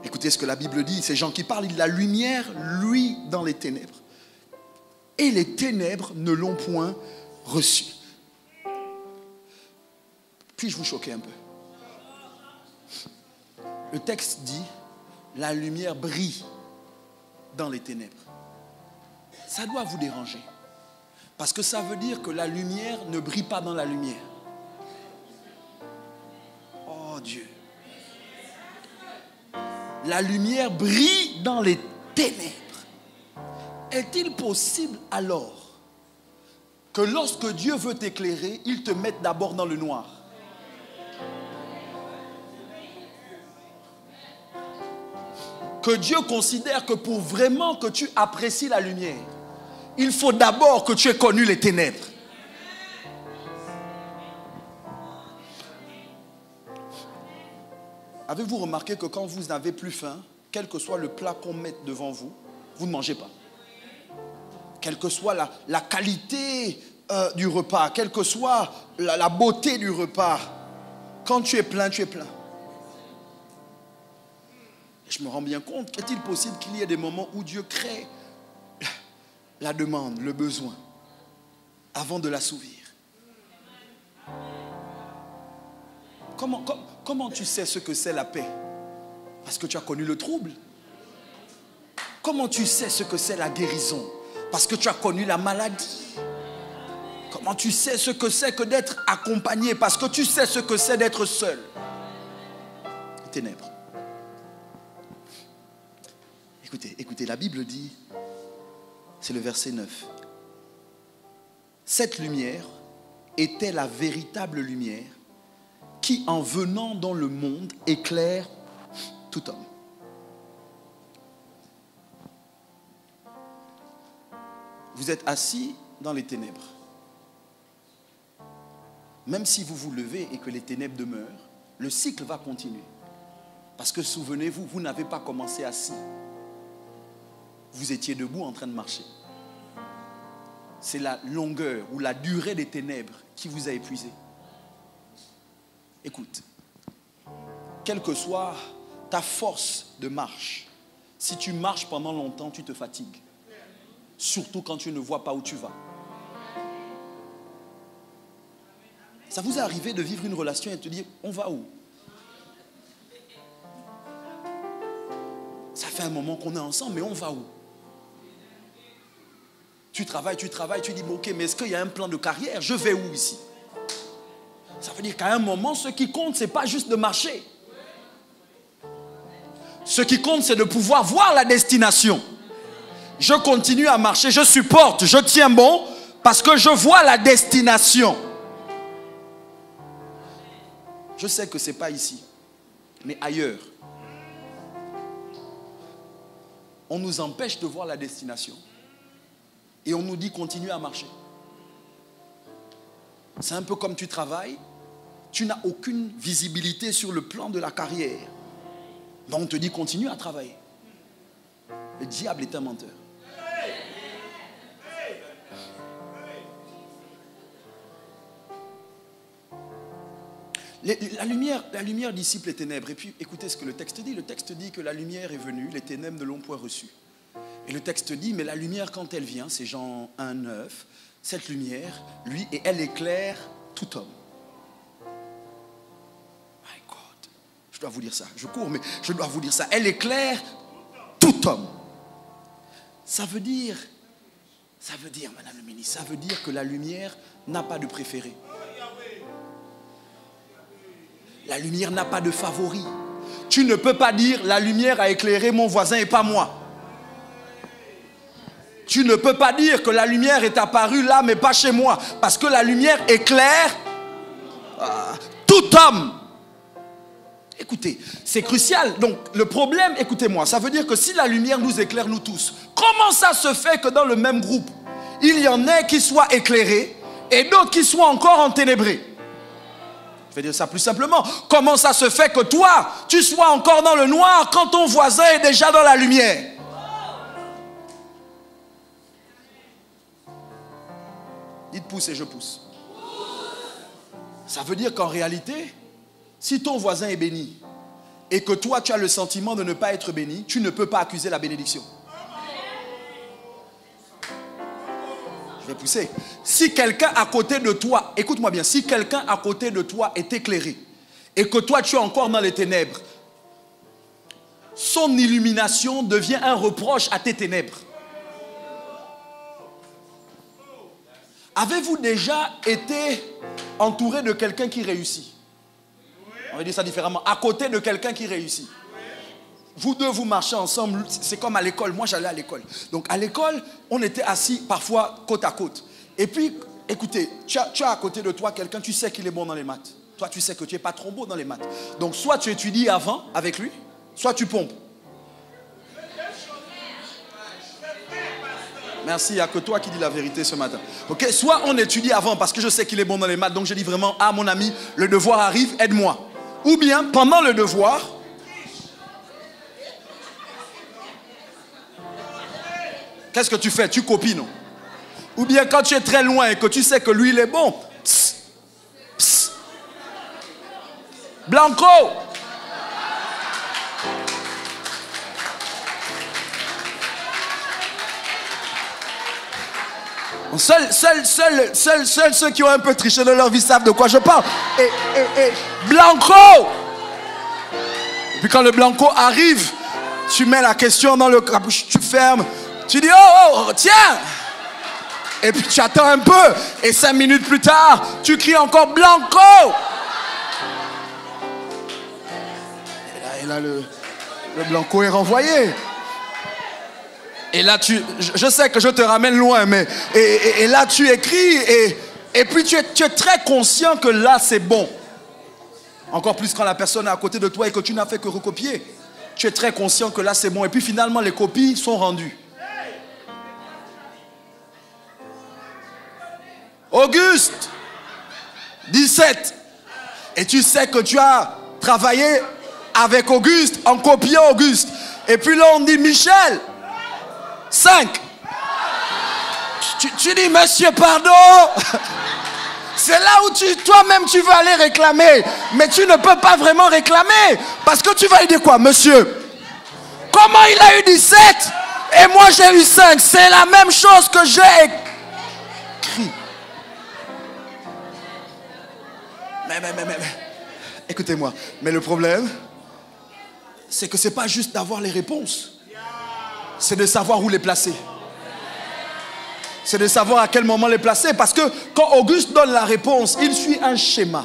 Écoutez ce que la Bible dit. Ces gens qui parlent, la lumière, lui, dans les ténèbres. Et les ténèbres ne l'ont point reçu. Puis-je vous choquer un peu? Le texte dit, la lumière brille dans les ténèbres. Ça doit vous déranger. Parce que ça veut dire que la lumière ne brille pas dans la lumière. Oh Dieu. La lumière brille dans les ténèbres. Est-il possible alors que lorsque Dieu veut t'éclairer, il te mette d'abord dans le noir? Que Dieu considère que pour vraiment que tu apprécies la lumière, il faut d'abord que tu aies connu les ténèbres. Avez-vous remarqué que quand vous n'avez plus faim, quel que soit le plat qu'on mette devant vous, vous ne mangez pas? Quelle que soit la qualité du repas, quelle que soit la beauté du repas, quand tu es plein, tu es plein. Je me rends bien compte, qu'est-il possible qu'il y ait des moments où Dieu crée la demande, le besoin, avant de l'assouvir? Comment tu sais ce que c'est la paix? Parce que tu as connu le trouble. Comment tu sais ce que c'est la guérison? Parce que tu as connu la maladie. Comment tu sais ce que c'est que d'être accompagné? Parce que tu sais ce que c'est d'être seul. Les ténèbres. Écoutez, la Bible dit, c'est le verset 9. Cette lumière était la véritable lumière qui, en venant dans le monde, éclaire tout homme. Vous êtes assis dans les ténèbres. Même si vous vous levez et que les ténèbres demeurent, le cycle va continuer. Parce que souvenez-vous, vous n'avez pas commencé assis. Vous étiez debout en train de marcher. C'est la longueur ou la durée des ténèbres qui vous a épuisé. Écoute, quelle que soit ta force de marche, si tu marches pendant longtemps, tu te fatigues. Surtout quand tu ne vois pas où tu vas. Ça vous est arrivé de vivre une relation et de te dire, on va où? Ça fait un moment qu'on est ensemble, mais on va où? Tu travailles, tu dis, bon, ok, mais est-ce qu'il y a un plan de carrière? Je vais où ici? Ça veut dire qu'à un moment, ce qui compte, ce n'est pas juste de marcher. Ce qui compte, c'est de pouvoir voir la destination. Je continue à marcher, je supporte, je tiens bon, parce que je vois la destination. Je sais que ce n'est pas ici, mais ailleurs. On nous empêche de voir la destination. et on nous dit continue à marcher. C'est un peu comme tu travailles, tu n'as aucune visibilité sur le plan de la carrière. Donc on te dit continue à travailler. Le diable est un menteur. La lumière dissipe les ténèbres. Et puis écoutez ce que le texte dit. Le texte dit que la lumière est venue, les ténèbres ne l'ont point reçue. Et le texte dit, mais la lumière quand elle vient, c'est Jean 1, 9, cette lumière, lui, et elle éclaire tout homme. My God, je dois vous dire ça. Je cours, mais je dois vous dire ça. Elle éclaire tout homme. Ça veut dire, madame le ministre, ça veut dire que la lumière n'a pas de préféré. La lumière n'a pas de favori. Tu ne peux pas dire la lumière a éclairé mon voisin et pas moi. Tu ne peux pas dire que la lumière est apparue là mais pas chez moi. Parce que la lumière éclaire tout homme. Écoutez, c'est crucial. Donc le problème, écoutez-moi, ça veut dire que si la lumière nous éclaire nous tous, comment ça se fait que dans le même groupe, il y en ait qui soient éclairés et d'autres qui soient encore enténébrés? Je vais dire ça plus simplement. Comment ça se fait que toi, tu sois encore dans le noir quand ton voisin est déjà dans la lumière? Dites pousse et je pousse. Ça veut dire qu'en réalité, si ton voisin est béni et que toi tu as le sentiment de ne pas être béni, tu ne peux pas accuser la bénédiction. Je vais pousser. Si quelqu'un à côté de toi, écoute-moi bien, si quelqu'un à côté de toi est éclairé et que toi tu es encore dans les ténèbres, son illumination devient un reproche à tes ténèbres. Avez-vous déjà été entouré de quelqu'un qui réussit? On va dire ça différemment. À côté de quelqu'un qui réussit. Vous deux, vous marchez ensemble. C'est comme à l'école. Moi, j'allais à l'école. Donc, à l'école, on était assis parfois côte à côte. Et puis, écoutez, tu as à côté de toi quelqu'un, tu sais qu'il est bon dans les maths. Toi, tu sais que tu n'es pas trop beau dans les maths. Donc, soit tu étudies avant avec lui, soit tu pompes. Merci, il n'y a que toi qui dis la vérité ce matin. Ok, soit on étudie avant parce que je sais qu'il est bon dans les maths. Donc, je dis vraiment, ah mon ami, le devoir arrive, aide-moi. Ou bien, pendant le devoir, qu'est-ce que tu fais? Tu copies, non? Ou bien quand tu es très loin et que tu sais que lui, il est bon. Psst, psst. Blanco. Seuls ceux qui ont un peu triché dans leur vie savent de quoi je parle. Et Blanco. Et puis quand le Blanco arrive, tu mets la question dans le capuche, tu fermes. Tu dis, oh, tiens. Et puis tu attends un peu. Et 5 minutes plus tard, tu cries encore Blanco. Et là le Blanco est renvoyé. Et là, je sais que je te ramène loin, mais et là, tu écris et puis tu es très conscient que là, c'est bon. Encore plus quand la personne est à côté de toi et que tu n'as fait que recopier. Tu es très conscient que là, c'est bon. Et puis finalement, les copies sont rendues. Auguste, 17. Et tu sais que tu as travaillé avec Auguste en copiant Auguste. Et puis là, on dit Michel. 5. Tu dis, monsieur, pardon. C'est là où toi-même tu veux aller réclamer. Mais tu ne peux pas vraiment réclamer. Parce que tu vas lui dire quoi, monsieur? Comment il a eu 17 et moi j'ai eu 5? C'est la même chose que j'ai écrit. Mais. Écoutez-moi. Mais le problème, c'est que ce n'est pas juste d'avoir les réponses. C'est de savoir où les placer. C'est de savoir à quel moment les placer. Parce que quand Auguste donne la réponse, il suit un schéma.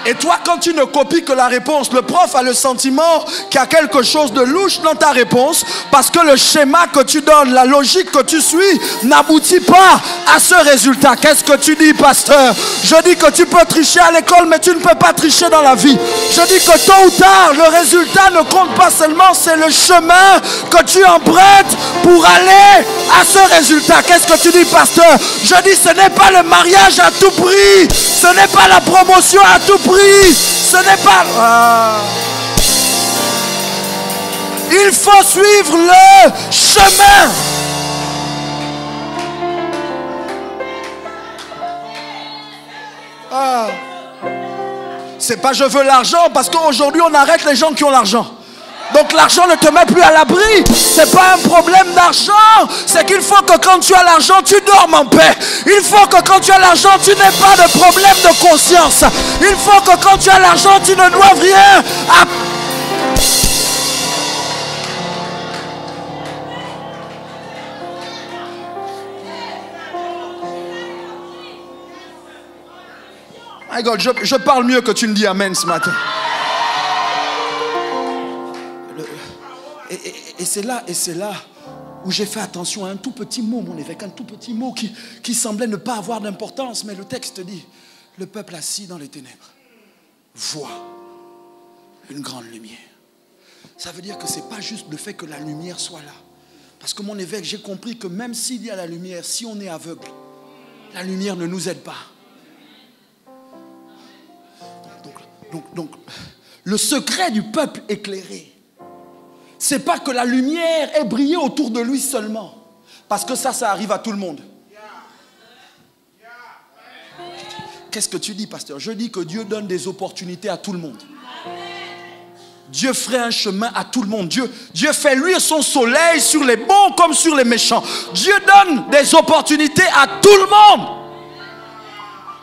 Et toi, quand tu ne copies que la réponse, le prof a le sentiment qu'il y a quelque chose de louche dans ta réponse parce que le schéma que tu donnes, la logique que tu suis n'aboutit pas à ce résultat. Qu'est-ce que tu dis, pasteur? Je dis que tu peux tricher à l'école, mais tu ne peux pas tricher dans la vie. Je dis que tôt ou tard, le résultat ne compte pas seulement, c'est le chemin que tu empruntes pour aller à ce résultat. Qu'est-ce que tu dis, pasteur? Je dis, ce n'est pas le mariage à tout prix, ce n'est pas la promotion à tout prix. Ce n'est pas... Il faut suivre le chemin. C'est pas je veux l'argent, parce qu'aujourd'hui on arrête les gens qui ont l'argent. Donc l'argent ne te met plus à l'abri. C'est pas un problème d'argent. C'est qu'il faut que quand tu as l'argent, tu dormes en paix. Il faut que quand tu as l'argent, tu n'aies pas de problème de conscience. Il faut que quand tu as l'argent, tu ne doives rien à... My God, je parle mieux que tu ne dis amen ce matin. Et c'est là où j'ai fait attention à un tout petit mot, mon évêque, un tout petit mot qui semblait ne pas avoir d'importance, mais le texte dit, le peuple assis dans les ténèbres voit une grande lumière. Ça veut dire que ce n'est pas juste le fait que la lumière soit là. Parce que mon évêque, j'ai compris que même s'il y a la lumière, si on est aveugle, la lumière ne nous aide pas. Donc, le secret du peuple éclairé, c'est pas que la lumière ait brillé autour de lui seulement. Parce que ça arrive à tout le monde. Qu'est-ce que tu dis, pasteur? Je dis que Dieu donne des opportunités à tout le monde. Dieu ferait un chemin à tout le monde. Dieu fait luire son soleil sur les bons comme sur les méchants. Dieu donne des opportunités à tout le monde.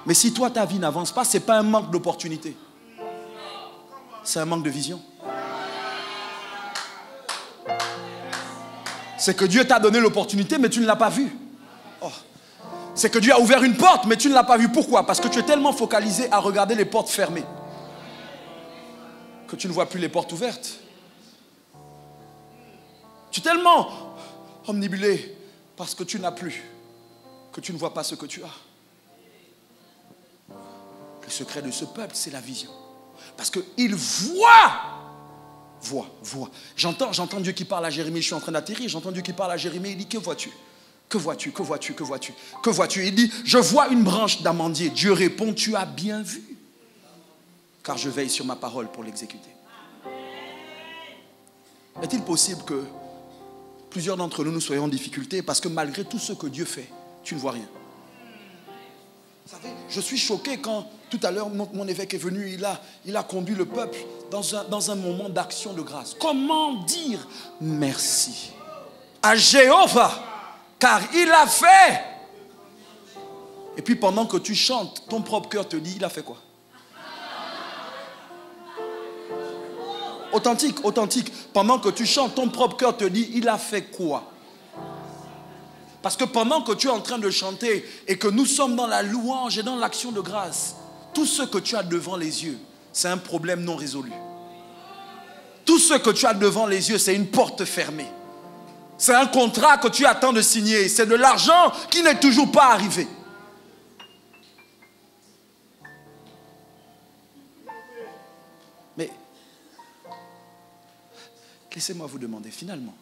Mais si toi, ta vie n'avance pas, ce n'est pas un manque d'opportunités. C'est un manque de vision. C'est que Dieu t'a donné l'opportunité, mais tu ne l'as pas vue. Oh. C'est que Dieu a ouvert une porte, mais tu ne l'as pas vue. Pourquoi? Parce que tu es tellement focalisé à regarder les portes fermées que tu ne vois plus les portes ouvertes. Tu es tellement omnibulé parce que tu n'as plus, que tu ne vois pas ce que tu as. Le secret de ce peuple, c'est la vision. Parce qu'il voit. J'entends Dieu qui parle à Jérémie, je suis en train d'atterrir, j'entends Dieu qui parle à Jérémie, il dit, que vois-tu? Que vois-tu? Que vois-tu? Que vois-tu? Que vois-tu? Il dit, je vois une branche d'amandier. Dieu répond, tu as bien vu, car je veille sur ma parole pour l'exécuter. Est-il possible que plusieurs d'entre nous soyons en difficulté parce que malgré tout ce que Dieu fait, tu ne vois rien? Vous savez, je suis choqué quand tout à l'heure mon évêque est venu, il a conduit le peuple dans un moment d'action de grâce. Comment dire merci à Jéhovah, car il a fait. Et puis pendant que tu chantes, ton propre cœur te dit, il a fait quoi? Authentique. Pendant que tu chantes, ton propre cœur te dit, il a fait quoi? Parce que pendant que tu es en train de chanter et que nous sommes dans la louange et dans l'action de grâce, tout ce que tu as devant les yeux, c'est un problème non résolu. Tout ce que tu as devant les yeux, c'est une porte fermée. C'est un contrat que tu attends de signer. C'est de l'argent qui n'est toujours pas arrivé. Mais laissez-moi vous demander, finalement,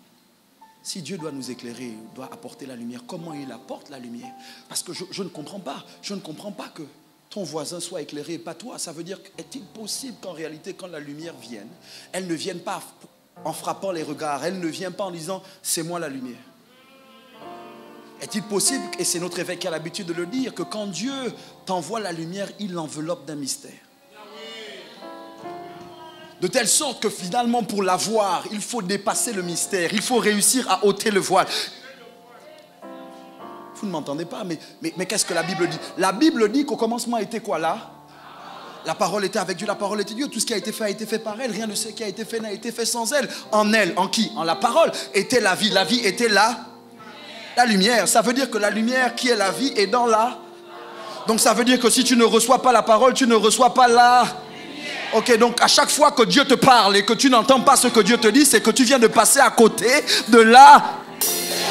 si Dieu doit nous éclairer, doit apporter la lumière, comment il apporte la lumière? Parce que je ne comprends pas. Je ne comprends pas que ton voisin soit éclairé et pas toi. Ça veut dire, est-il possible qu'en réalité, quand la lumière vienne, elle ne vienne pas en frappant les regards, elle ne vient pas en disant, c'est moi la lumière? Est-il possible, et c'est notre évêque qui a l'habitude de le dire, que quand Dieu t'envoie la lumière, il l'enveloppe d'un mystère? De telle sorte que finalement, pour la voir, il faut dépasser le mystère. Il faut réussir à ôter le voile. Vous ne m'entendez pas, mais qu'est-ce que la Bible dit? La Bible dit qu'au commencement était quoi là? La parole était avec Dieu, la parole était Dieu. Tout ce qui a été fait par elle. Rien de ce qui a été fait n'a été fait sans elle. En elle, en qui? En la parole était la vie. La vie était la lumière. Ça veut dire que la lumière qui est la vie est dans la... Donc ça veut dire que si tu ne reçois pas la parole, tu ne reçois pas la... Ok, donc à chaque fois que Dieu te parle et que tu n'entends pas ce que Dieu te dit, c'est que tu viens de passer à côté de là.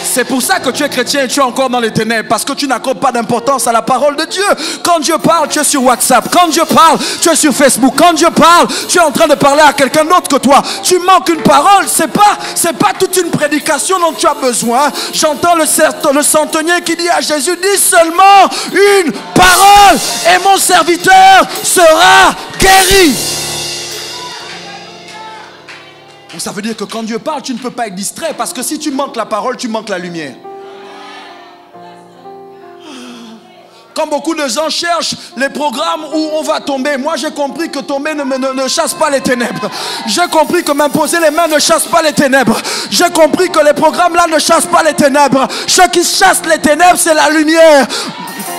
C'est pour ça que tu es chrétien et tu es encore dans les ténèbres, parce que tu n'accordes pas d'importance à la parole de Dieu. Quand Dieu parle, tu es sur WhatsApp. Quand Dieu parle, tu es sur Facebook. Quand Dieu parle, tu es en train de parler à quelqu'un d'autre que toi. Tu manques une parole. C'est pas toute une prédication dont tu as besoin. J'entends le centenier qui dit à Jésus, dis seulement une parole et mon serviteur sera guéri. Donc ça veut dire que quand Dieu parle, tu ne peux pas être distrait, parce que si tu manques la parole, tu manques la lumière. Quand beaucoup de gens cherchent les programmes où on va tomber, moi j'ai compris que tomber ne chasse pas les ténèbres. J'ai compris que m'imposer les mains ne chasse pas les ténèbres. J'ai compris que les programmes là ne chassent pas les ténèbres. Ce qui chasse les ténèbres, c'est la lumière.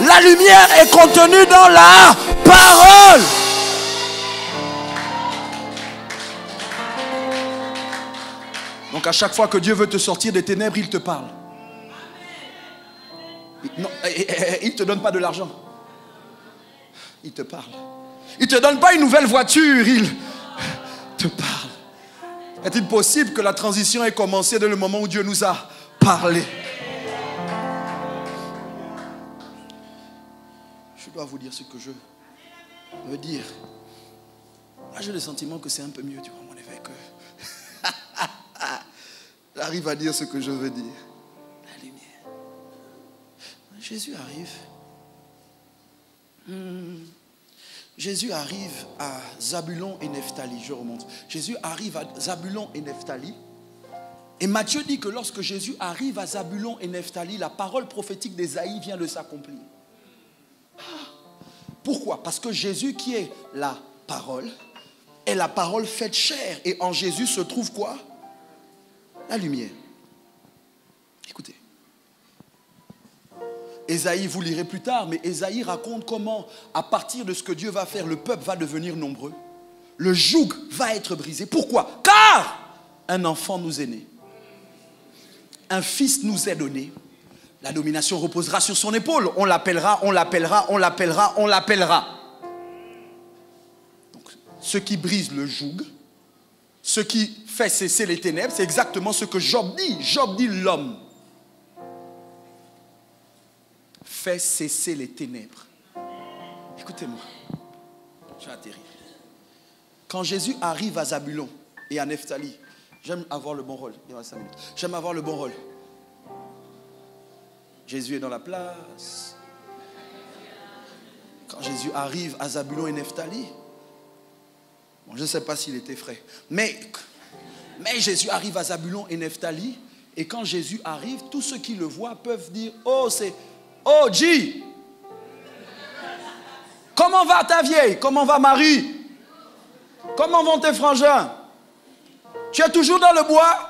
La lumière est contenue dans la parole. Donc à chaque fois que Dieu veut te sortir des ténèbres, il te parle. Non, il ne te donne pas de l'argent. Il te parle. Il ne te donne pas une nouvelle voiture, il te parle. Est-il possible que la transition ait commencé dès le moment où Dieu nous a parlé? Je dois vous dire ce que je veux dire. Là, j'ai le sentiment que c'est un peu mieux, tu vois, mon évêque. J'arrive à dire ce que je veux dire. La lumière. Jésus arrive. Jésus arrive à Zabulon et Nephtali. Je remonte. Jésus arrive à Zabulon et Nephtali. Et Matthieu dit que lorsque Jésus arrive à Zabulon et Nephtali, la parole prophétique d'Ésaïe vient de s'accomplir. Pourquoi? Parce que Jésus, qui est la parole, est la parole faite chair. Et en Jésus se trouve quoi? La lumière. Écoutez. Ésaïe, vous lirez plus tard, mais Ésaïe raconte comment, à partir de ce que Dieu va faire, le peuple va devenir nombreux. Le joug va être brisé. Pourquoi? Car un enfant nous est né. Un fils nous est donné. La domination reposera sur son épaule. On l'appellera, on l'appellera, on l'appellera, on l'appellera. Donc, ce qui brise le joug, ce qui fait cesser les ténèbres, c'est exactement ce que Job dit. Job dit l'homme fait cesser les ténèbres. Écoutez-moi, je vais atterrir. Quand Jésus arrive à Zabulon et à Nephtali, j'aime avoir le bon rôle. Il y aura 5 minutes. J'aime avoir le bon rôle. Jésus est dans la place. Quand Jésus arrive à Zabulon et Nephtali, bon, je ne sais pas s'il était frais, mais Jésus arrive à Zabulon et Nephtali, et quand Jésus arrive, tous ceux qui le voient peuvent dire, oh, c'est, oh, G, comment va ta vieille? Comment va Marie? Comment vont tes frangins? Tu es toujours dans le bois?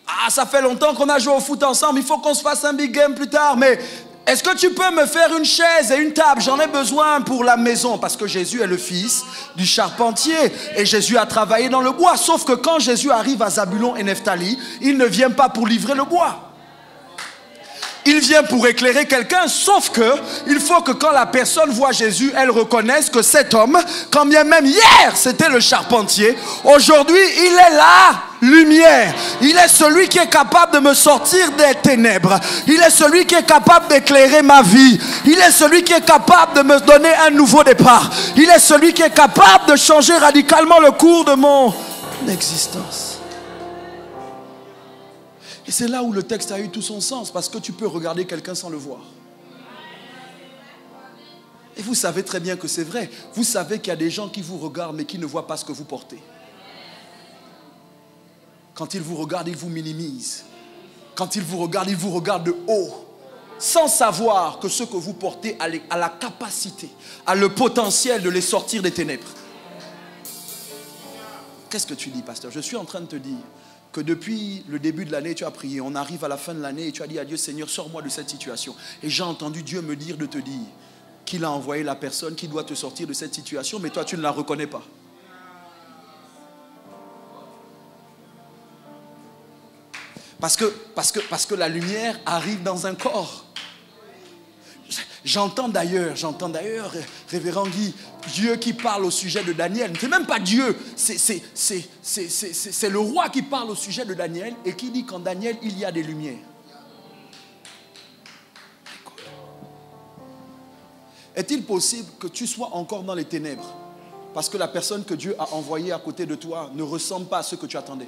Ah, ça fait longtemps qu'on a joué au foot ensemble, il faut qu'on se fasse un big game plus tard, mais est-ce que tu peux me faire une chaise et une table? J'en ai besoin pour la maison, parce que Jésus est le fils du charpentier et Jésus a travaillé dans le bois. Sauf que quand Jésus arrive à Zabulon et Nephtali, il ne vient pas pour livrer le bois. Il vient pour éclairer quelqu'un, sauf que il faut que quand la personne voit Jésus, elle reconnaisse que cet homme, quand bien même hier c'était le charpentier, aujourd'hui il est la lumière. Il est celui qui est capable de me sortir des ténèbres. Il est celui qui est capable d'éclairer ma vie. Il est celui qui est capable de me donner un nouveau départ. Il est celui qui est capable de changer radicalement le cours de mon existence. Et c'est là où le texte a eu tout son sens, parce que tu peux regarder quelqu'un sans le voir. Et vous savez très bien que c'est vrai. Vous savez qu'il y a des gens qui vous regardent mais qui ne voient pas ce que vous portez. Quand ils vous regardent, ils vous minimisent. Quand ils vous regardent de haut, sans savoir que ce que vous portez a la capacité, a le potentiel de les sortir des ténèbres. Qu'est-ce que tu dis, pasteur? Je suis en train de te dire que depuis le début de l'année, tu as prié. On arrive à la fin de l'année et tu as dit à Dieu, Seigneur, sors-moi de cette situation. Et j'ai entendu Dieu me dire de te dire qu'il a envoyé la personne qui doit te sortir de cette situation, mais toi, tu ne la reconnais pas. Parce que la lumière arrive dans un corps. J'entends d'ailleurs, révérend Guy, Dieu qui parle au sujet de Daniel. C'est même pas Dieu, c'est le roi qui parle au sujet de Daniel et qui dit qu'en Daniel, il y a des lumières. Est-il possible que tu sois encore dans les ténèbres parce que la personne que Dieu a envoyée à côté de toi ne ressemble pas à ce que tu attendais?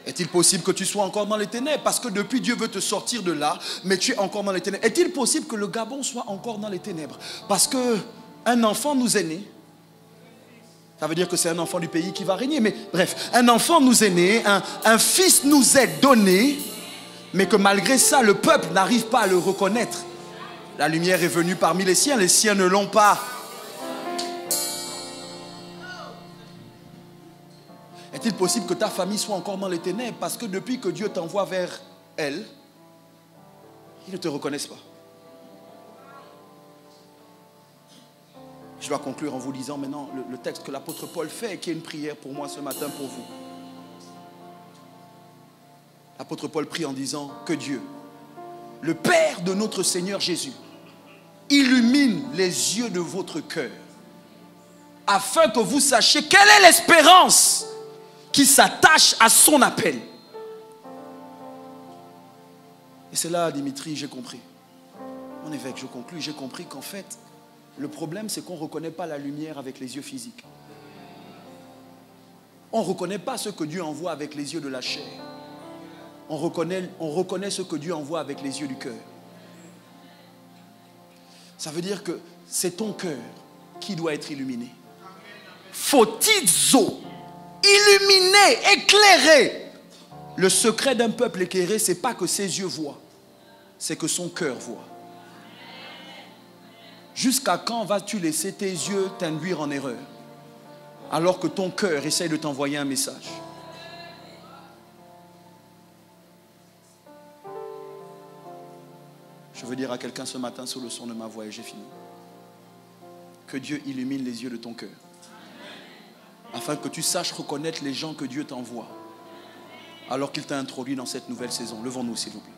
Est-il possible que tu sois encore dans les ténèbres parce que depuis Dieu veut te sortir de là, mais tu es encore dans les ténèbres? Est-il possible que le Gabon soit encore dans les ténèbres parce qu'un enfant nous est né? Ça veut dire que c'est un enfant du pays qui va régner, mais bref, un enfant nous est né, un fils nous est donné, mais que malgré ça, le peuple n'arrive pas à le reconnaître. La lumière est venue parmi les siens ne l'ont pas. Est-il possible que ta famille soit encore dans les ténèbres parce que depuis que Dieu t'envoie vers elle, ils ne te reconnaissent pas? Je dois conclure en vous lisant maintenant le texte que l'apôtre Paul fait, qui est une prière pour moi ce matin, pour vous. L'apôtre Paul prie en disant que Dieu, le Père de notre Seigneur Jésus, illumine les yeux de votre cœur afin que vous sachiez quelle est l'espérance qui s'attache à son appel. Et c'est là, Dimitri, j'ai compris. Mon évêque, je conclus, j'ai compris qu'en fait, le problème, c'est qu'on ne reconnaît pas la lumière avec les yeux physiques. On ne reconnaît pas ce que Dieu envoie avec les yeux de la chair. On reconnaît ce que Dieu envoie avec les yeux du cœur. Ça veut dire que c'est ton cœur qui doit être illuminé. Fotizo, illuminé, éclairé. Le secret d'un peuple éclairé, ce n'est pas que ses yeux voient, c'est que son cœur voit. Jusqu'à quand vas-tu laisser tes yeux t'induire en erreur alors que ton cœur essaye de t'envoyer un message? Je veux dire à quelqu'un ce matin sous le son de ma voix, et j'ai fini, que Dieu illumine les yeux de ton cœur afin que tu saches reconnaître les gens que Dieu t'envoie alors qu'il t'a introduit dans cette nouvelle saison. Levons-nous s'il vous plaît.